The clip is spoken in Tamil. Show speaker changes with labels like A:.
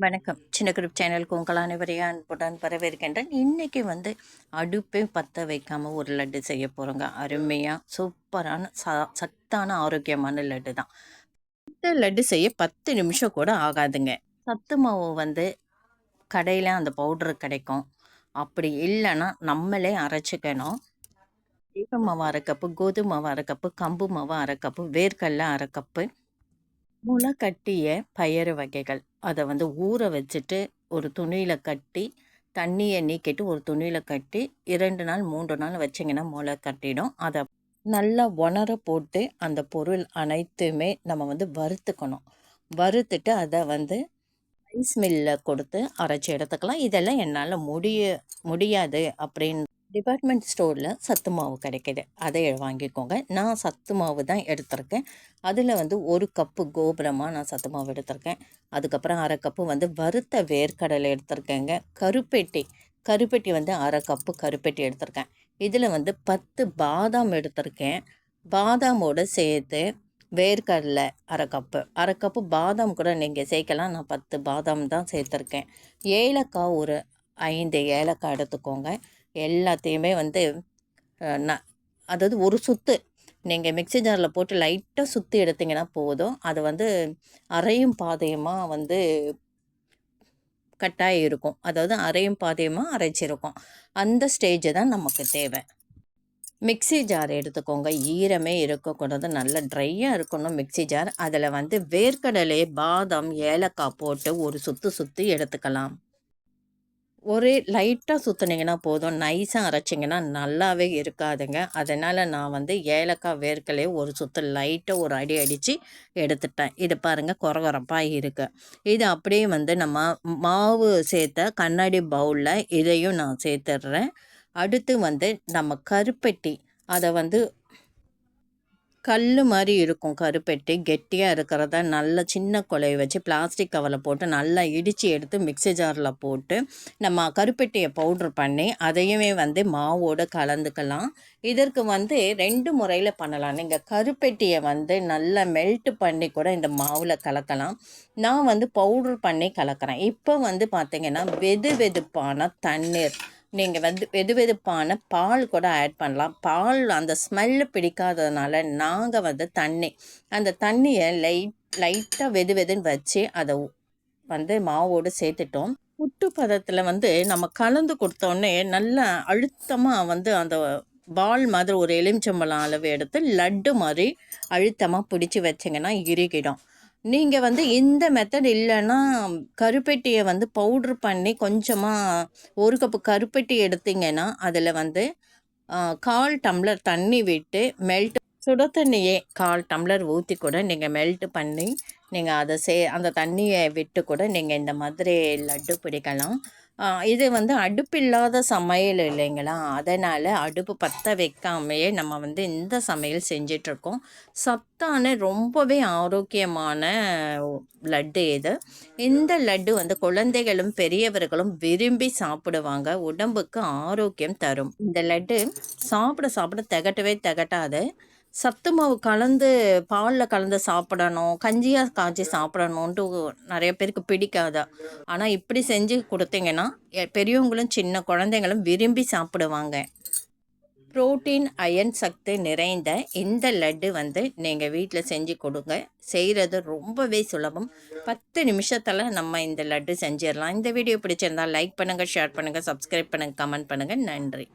A: வணக்கம். சின்ன குரூப் சேனலுக்கு உங்கள் அனைவரையும் அன்புடன் வரவேற்கின்றேன். இன்றைக்கி அடுப்பே பற்ற வைக்காமல் ஒரு லட்டு செய்ய போகிறோங்க. அருமையாக சூப்பரான சத்தான ஆரோக்கியமான லட்டு தான். இந்த லட்டு செய்ய 10 நிமிஷம் கூட ஆகாதுங்க. சத்து மாவு கடையில் அந்த பவுட்ரு கிடைக்கும். அப்படி இல்லைன்னா நம்மளே அரைச்சிக்கணும். சீரக மாவு 1/2 கப்பு, கோதுமை மாவு 1/2 கப்பு, கம்பு மாவு 1/2 கப்பு, வேர்க்கடலை 1/2 கப்பு, முளை கட்டிய பயறு வகைகள் அதை ஊற வச்சுட்டு ஒரு துணியில் கட்டி தண்ணியை நீக்கிட்டு ஒரு துணியில் கட்டி 2 நாள் 3 நாள் வச்சிங்கன்னா முளை கட்டிடும். அதை நல்லா உணர போட்டு அந்த பொருள் அனைத்துமே நம்ம வறுத்துக்கணும். வறுத்துட்டு அதை ரைஸ் மில்லில் கொடுத்து அரைச்சி எடுத்துக்கலாம். இதெல்லாம் என்னால் முடியாது அப்படின்னு டிபார்ட்மெண்ட் ஸ்டோரில் சத்து மாவு கிடைக்கிது, அதை வாங்கிக்கோங்க. நான் சத்து மாவு தான் எடுத்திருக்கேன். அதில் 1 கப்பு கோபுரமாக நான் சத்து மாவு எடுத்திருக்கேன். அதுக்கப்புறம் 1/2 கப்பு வறுத்த வேர்க்கடலை எடுத்திருக்கேங்க. கருப்பெட்டி 1/2 கப்பு கருப்பெட்டி எடுத்திருக்கேன். இதில் 10 பாதாம் எடுத்திருக்கேன். பாதாமோடு சேர்த்து வேர்க்கடலை 1/2 கப்பு பாதாம் கூட நீங்கள் சேர்க்கலாம். நான் 10 பாதாம் தான் சேர்த்துருக்கேன். ஏலக்காய் ஒரு 5 ஏலக்காய் எடுத்துக்கோங்க. எல்லாத்தையுமே அதாவது ஒரு சுத்து நீங்கள் மிக்ஸி ஜாரில் போட்டு லைட்டாக சுற்றி எடுத்திங்கன்னா போதும். அது அரையும் பாதையமாக கட்டாயம் இருக்கும். அதாவது அரையும் பாதையமாக அரைச்சிருக்கும். அந்த ஸ்டேஜ் தான் நமக்கு தேவை. மிக்ஸி ஜார் எடுத்துக்கோங்க. ஈரமே இருக்கக்கூடாது, நல்லா ட்ரையாக இருக்கணும் மிக்ஸி ஜார். அதில் வேர்க்கடலை, பாதாம், ஏலக்காய் போட்டு ஒரு சுற்றி எடுத்துக்கலாம். ஒரே லைட்டாக சுற்றுனீங்கன்னா போதும். நைஸாக அரைச்சிங்கன்னா நல்லாவே இருக்காதுங்க. அதனால் நான் ஏலக்காய் வேர்க்கலையே ஒரு சுற்று லைட்டாக ஒரு அடி அடித்து எடுத்துட்டேன். இது பாருங்கள் கொரகொரப்பாக இருக்குது. இது அப்படியே நம்ம மாவு சேர்த்த கண்ணாடி பவுலில் இதையும் நான் சேர்த்துடுறேன். அடுத்து நம்ம கருப்பெட்டி அதை கல் மாதிரி இருக்கும். கருப்பெட்டி கெட்டியாக இருக்கிறத நல்ல சின்ன குலையை வச்சு பிளாஸ்டிக் கவரில் போட்டு நல்லா இடித்து எடுத்து மிக்ஸி ஜாரில் போட்டு நம்ம கருப்பெட்டியை பவுட்ரு பண்ணி அதையுமே மாவோடு கலந்துக்கலாம். இதற்கு 2 முறையில் பண்ணலாம். நீங்கள் கருப்பெட்டியை நல்லா மெல்ட் பண்ணி கூட இந்த மாவில் கலக்கலாம். நான் பவுட்ரு பண்ணி கலக்கிறேன். இப்போ பார்த்திங்கன்னா வெது வெதுப்பான தண்ணீர், நீங்கள் வெது வெதுப்பான பால் கூட ஆட் பண்ணலாம். பால் அந்த ஸ்மெல்லு பிடிக்காததுனால நாங்கள் தண்ணி, அந்த தண்ணியை லைட்டாக வெது வெதுன்னு வச்சு அதை மாவோடு சேர்த்துட்டோம். புட்டு பதத்தில் நம்ம கலந்து கொடுத்தோன்னே நல்லா அழுத்தமாக அந்த பால் மாதிரி ஒரு எலுமிச்சம்பழம் அளவு எடுத்து லட்டு மாதிரி அழுத்தமாக பிடிச்சி வச்சிங்கன்னா இறுகிடும். நீங்கள் இந்த மெத்தட் இல்லைன்னா கருப்பெட்டியை பவுட்ரு பண்ணி கொஞ்சமாக 1 கப்பு கருப்பெட்டி எடுத்திங்கன்னா அதில் 1/4 டம்ளர் தண்ணி விட்டு சுட தண்ணியே 1/4 டம்ளர் ஊற்றி கூட நீங்கள் மெல்ட் பண்ணி நீங்கள் அதை அந்த தண்ணியை விட்டு கூட நீங்கள் இந்த மாதிரி லட்டு பிடிக்கலாம். இது அடுப்பில்லாத சமையல் இல்லைங்களா, அதனால் அடுப்பு பற்ற வைக்காமையே நம்ம இந்த சமையல் செஞ்சிட்ருக்கோம். சத்தான ரொம்பவே ஆரோக்கியமான லட்டு இது. இந்த லட்டு குழந்தைகளும் பெரியவர்களும் விரும்பி சாப்பிடுவாங்க. உடம்புக்கு ஆரோக்கியம் தரும். இந்த லட்டு சாப்பிட திகட்டவே திகட்டாது. சத்து மாவு கலந்து பாலில் கலந்து சாப்பிடணும், கஞ்சியாக காய்ச்சி சாப்பிடணுன்ட்டு நிறைய பேருக்கு பிடிக்காது. ஆனால் இப்படி செஞ்சு கொடுத்தீங்கன்னா பெரியவங்களும் சின்ன குழந்தைங்களும் விரும்பி சாப்பிடுவாங்க. புரோட்டீன், அயன் சக்தி நிறைந்த இந்த லட்டு நீங்கள் வீட்டில் செஞ்சு கொடுங்க. செய்கிறது ரொம்பவே சுலபம். 10 நிமிஷத்தில் நம்ம இந்த லட்டு செஞ்சிடலாம். இந்த வீடியோ பிடிச்சிருந்தால் லைக் பண்ணுங்கள், ஷேர் பண்ணுங்கள், சப்ஸ்கிரைப் பண்ணுங்கள், கமெண்ட் பண்ணுங்கள். நன்றி.